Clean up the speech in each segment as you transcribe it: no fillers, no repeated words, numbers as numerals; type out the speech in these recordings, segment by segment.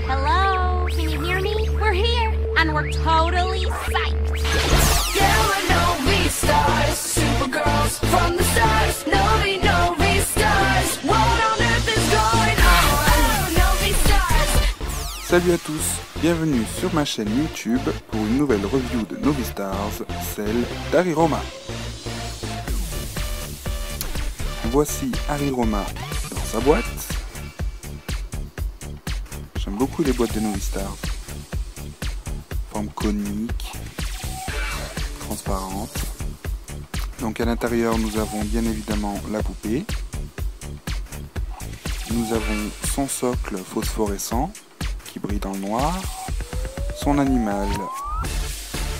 Hello, can you hear me? We're here, and we're totally psyched. Yeah, we're Novi stars, supergirls from the stars. Novi stars. What on earth is going on? Novi stars. Salut à tous, bienvenue sur ma chaîne YouTube pour une nouvelle review de Novi Stars, celle d'Ariroma. Voici Ariroma dans sa boîte. J'aime beaucoup les boîtes de Novi Stars. Forme conique, transparente. Donc à l'intérieur nous avons bien évidemment la poupée. Nous avons son socle phosphorescent qui brille dans le noir. Son animal,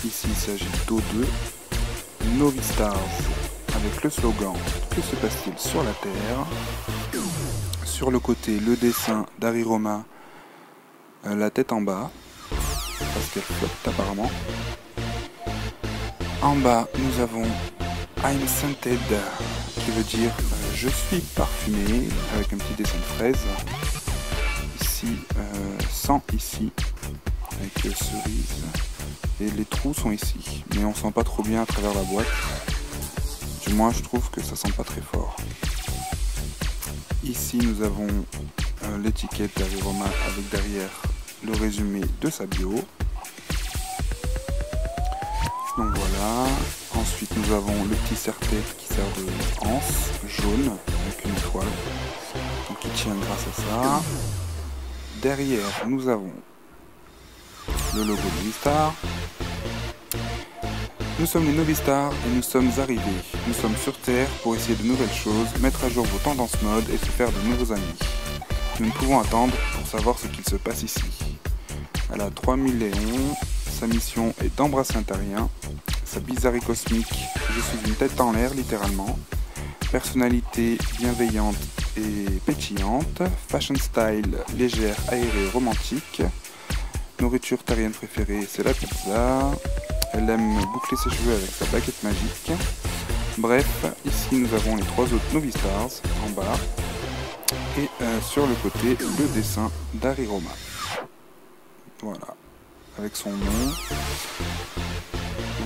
ici il s'agit d'O2. Novi Stars avec le slogan « Que se passe-t-il sur la Terre ?» Sur le côté, le dessin d'Ariroma, la tête en bas, parce qu'elle flotte apparemment. En bas, nous avons I'm scented, qui veut dire je suis parfumé, avec un petit dessin de fraise. Ici, sans ici, avec cerise. Et les trous sont ici, mais on sent pas trop bien à travers la boîte. Du moins, je trouve que ça sent pas très fort. Ici, nous avons l'étiquette d'Ariroma avec derrière le résumé de sa bio. Donc voilà. Ensuite, nous avons le petit serre-tête qui sert de anse jaune avec une étoile. Donc il tient grâce à ça. Derrière, nous avons le logo de Novi Stars. Nous sommes les Novi Stars et nous sommes arrivés. Nous sommes sur Terre pour essayer de nouvelles choses, mettre à jour vos tendances mode et se faire de nouveaux amis. Nous ne pouvons attendre pour savoir ce qu'il se passe ici. Elle a 3000 léons, sa mission est d'embrasser un terrien, sa bizarrerie cosmique, je suis une tête en l'air littéralement, personnalité bienveillante et pétillante, fashion style légère, aérée, romantique, nourriture terrienne préférée c'est la pizza, elle aime boucler ses cheveux avec sa baguette magique. Bref, ici nous avons les trois autres Novi Stars en bas et sur le côté le dessin d'Ariroma. Voilà, avec son nom.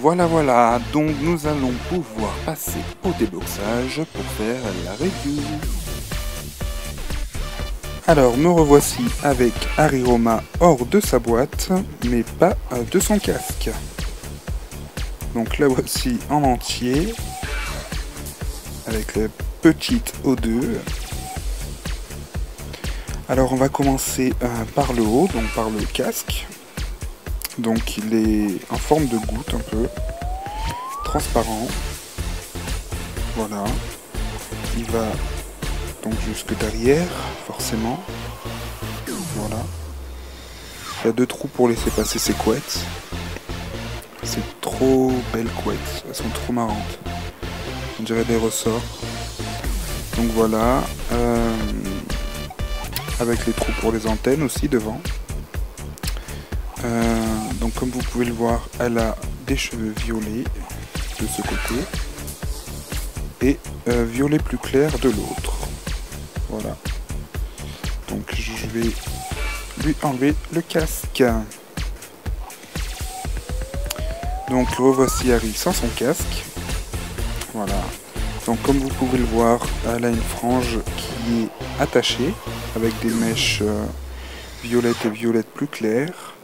Voilà, donc nous allons pouvoir passer au déboxage pour faire la review. Alors, me revoici avec Ariroma hors de sa boîte, mais pas de son casque. Donc la voici en entier, avec la petite O2. Alors on va commencer par le haut, donc par le casque. Donc il est en forme de goutte un peu, transparent. Voilà. Il va donc jusque derrière, forcément. Voilà. Il y a deux trous pour laisser passer ses couettes. C'est trop belles couettes, elles sont trop marrantes. On dirait des ressorts. Donc voilà. Avec les trous pour les antennes aussi devant. Donc comme vous pouvez le voir, elle a des cheveux violets de ce côté et violet plus clair de l'autre. Voilà. Donc je vais lui enlever le casque. Donc revoici Harry sans son casque. Voilà. Donc comme vous pouvez le voir, elle a une frange qui est attachée avec des mèches violettes et violettes plus claires.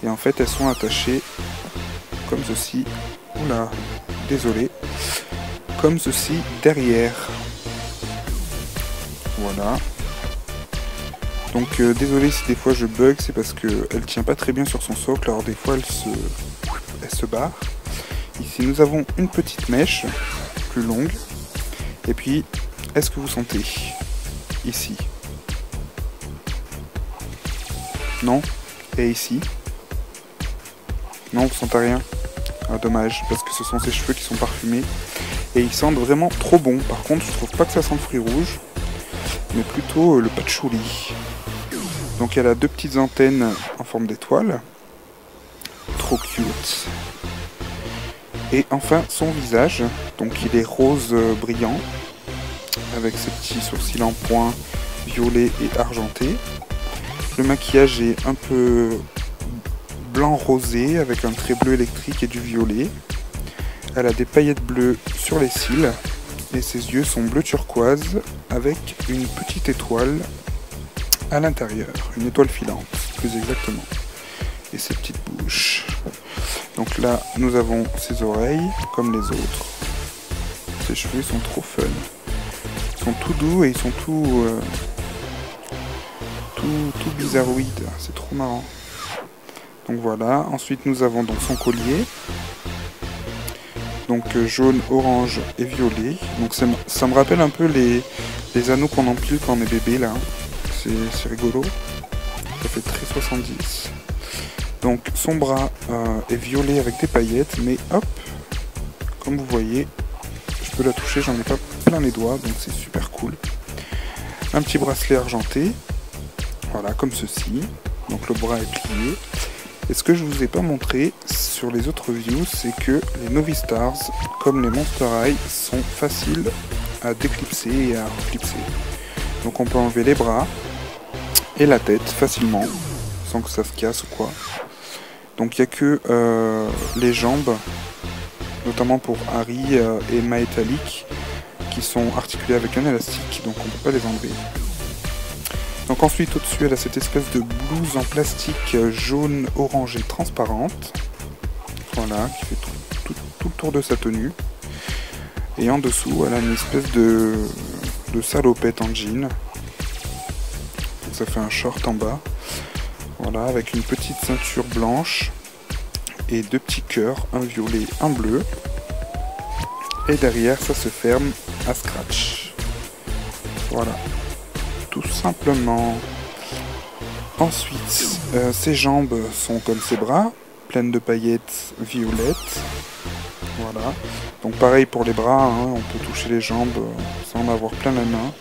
Et en fait elles sont attachées comme ceci. Oula, désolé. Comme ceci derrière. Voilà. Donc désolé si des fois je bug, c'est parce qu'elle tient pas très bien sur son socle, alors des fois elle se barre. Ici nous avons une petite mèche plus longue. Et puis, est-ce que vous sentez ici? Non? Et ici? Non, vous sentez rien? Ah, dommage, parce que ce sont ses cheveux qui sont parfumés. Et ils sentent vraiment trop bon. Par contre, je trouve pas que ça sent le fruit rouge, mais plutôt le patchouli. Donc elle a deux petites antennes en forme d'étoile. Trop cute. Et enfin son visage, donc il est rose brillant, avec ses petits sourcils en point violet et argenté. Le maquillage est un peu blanc rosé avec un trait bleu électrique et du violet. Elle a des paillettes bleues sur les cils et ses yeux sont bleu turquoise avec une petite étoile à l'intérieur, une étoile filante plus exactement, et ses petites bouches. Donc là nous avons ses oreilles comme les autres. Ses cheveux sont trop fun, ils sont tout doux et ils sont tout bizarroïdes, c'est trop marrant. Donc voilà, ensuite nous avons donc son collier, donc jaune, orange et violet. Donc ça me rappelle un peu les anneaux qu'on empile quand on est bébé là, c'est rigolo, ça fait très 70. Donc son bras est violet avec des paillettes, mais hop, comme vous voyez, je peux la toucher, j'en ai pas plein les doigts, donc c'est super cool. Un petit bracelet argenté, voilà, comme ceci. Donc le bras est plié. Et ce que je vous ai pas montré sur les autres views, c'est que les Novistars, comme les Monster High, sont faciles à déclipser et à reclipser. Donc on peut enlever les bras et la tête facilement, sans que ça se casse ou quoi. Donc il n'y a que les jambes, notamment pour Harry et Maetalik, qui sont articulées avec un élastique, donc on ne peut pas les enlever. Donc ensuite au-dessus elle a cette espèce de blouse en plastique jaune orangé transparente, voilà, qui fait tout le tour de sa tenue. Et en dessous elle a une espèce de salopette en jean, donc ça fait un short en bas, voilà, avec une petite ceinture blanche et deux petits cœurs, un violet, un bleu. Et derrière ça se ferme à scratch, voilà, tout simplement. Ensuite, ses jambes sont comme ses bras, pleines de paillettes violettes. Voilà. Donc pareil pour les bras, hein, on peut toucher les jambes sans en avoir plein la main.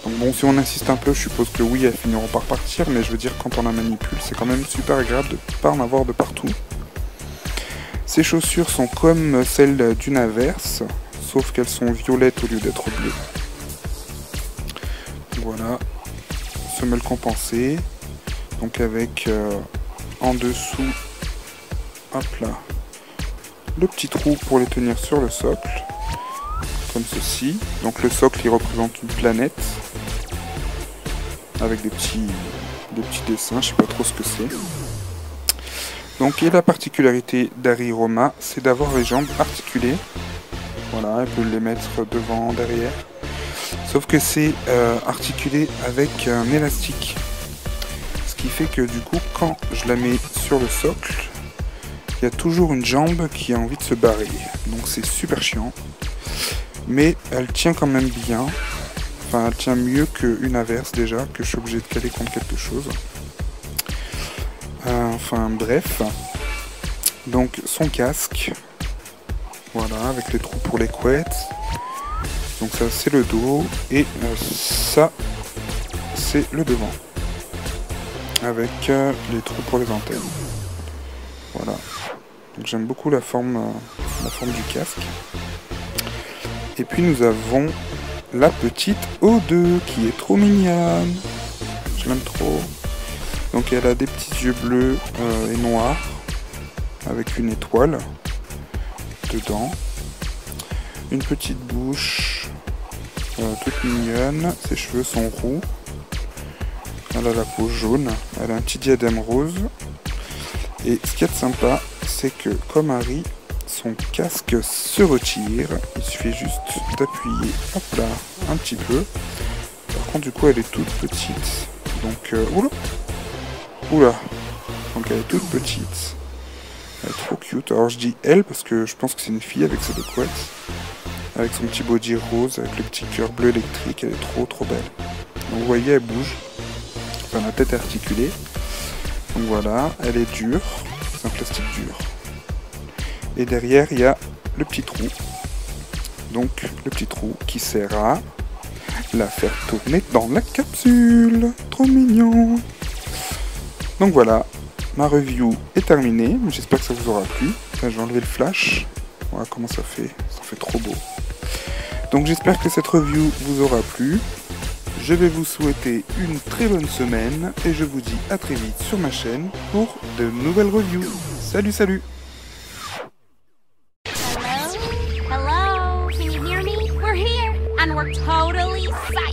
Donc bon, si on insiste un peu, je suppose que oui, elles finiront par partir, mais je veux dire, quand on la manipule, c'est quand même super agréable de ne pas en avoir de partout. Ses chaussures sont comme celles d'une averse, sauf qu'elles sont violettes au lieu d'être bleues. Voilà, semelle compensée, donc avec en dessous, hop là, le petit trou pour les tenir sur le socle, comme ceci. Donc le socle il représente une planète, avec des petits dessins, je sais pas trop ce que c'est. Donc et la particularité d'Harry Roma, c'est d'avoir les jambes articulées. Voilà, elle peut les mettre devant, derrière. Sauf que c'est articulé avec un élastique. Ce qui fait que du coup, quand je la mets sur le socle, il y a toujours une jambe qui a envie de se barrer. Donc c'est super chiant. Mais elle tient quand même bien. Enfin, elle tient mieux qu'une averse déjà, que je suis obligé de caler contre quelque chose. Enfin bref. Donc son casque. Voilà, avec les trous pour les couettes. Donc ça c'est le dos et ça c'est le devant avec les trous pour les antennes. Voilà. Donc j'aime beaucoup la forme du casque. Et puis nous avons la petite O2 qui est trop mignonne. Je l'aime trop. Donc elle a des petits yeux bleus et noirs avec une étoile dedans. Une petite bouche toute mignonne, ses cheveux sont roux, elle a la peau jaune, elle a un petit diadème rose. Et ce qu'il y a de sympa, c'est que comme Harry, son casque se retire, il suffit juste d'appuyer, hop là, un petit peu. Par contre du coup elle est toute petite, donc oula, donc elle est toute petite, elle est trop cute. Alors je dis elle parce que je pense que c'est une fille avec ses deux couettes. Avec son petit body rose, avec le petit cœur bleu électrique, elle est trop belle. Donc vous voyez, elle bouge. Enfin, la tête est articulée. Donc voilà, elle est dure. C'est un plastique dur. Et derrière, il y a le petit trou. Donc le petit trou qui sert à la faire tourner dans la capsule. Trop mignon. Donc voilà, ma review est terminée. J'espère que ça vous aura plu. Enfin, je vais enlever le flash. Voilà comment ça fait trop beau. Donc j'espère que cette review vous aura plu. Je vais vous souhaiter une très bonne semaine et je vous dis à très vite sur ma chaîne pour de nouvelles reviews. Salut, salut! Hello? Hello? Can you hear me? We're here, and we're totally psyched.